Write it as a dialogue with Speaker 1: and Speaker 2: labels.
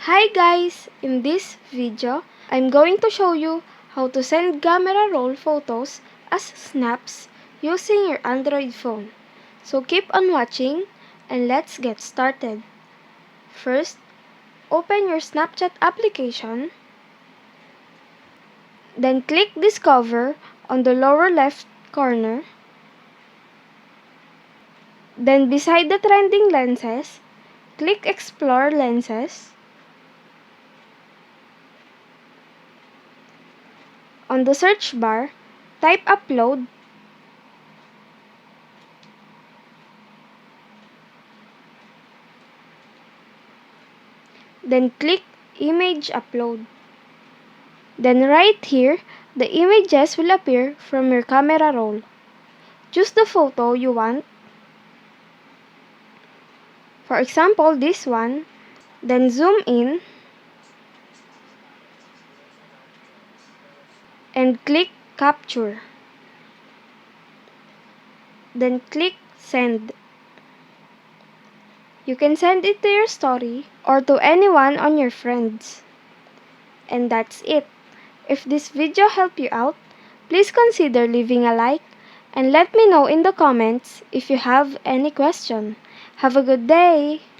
Speaker 1: Hi guys! In this video, I'm going to show you how to send camera roll photos as snaps using your Android phone. So keep on watching and let's get started. First, open your Snapchat application. Then click Discover on the lower left corner. Then beside the trending lenses, click Explore Lenses. On the search bar, type Upload. Then click Image Upload. Then right here, the images will appear from your camera roll. Choose the photo you want. For example, this one. Then zoom in and click Capture. Then click Send. You can send it to your story or to anyone on your friends. And that's it. If this video helped you out, please consider leaving a like and let me know in the comments if you have any question. Have a good day!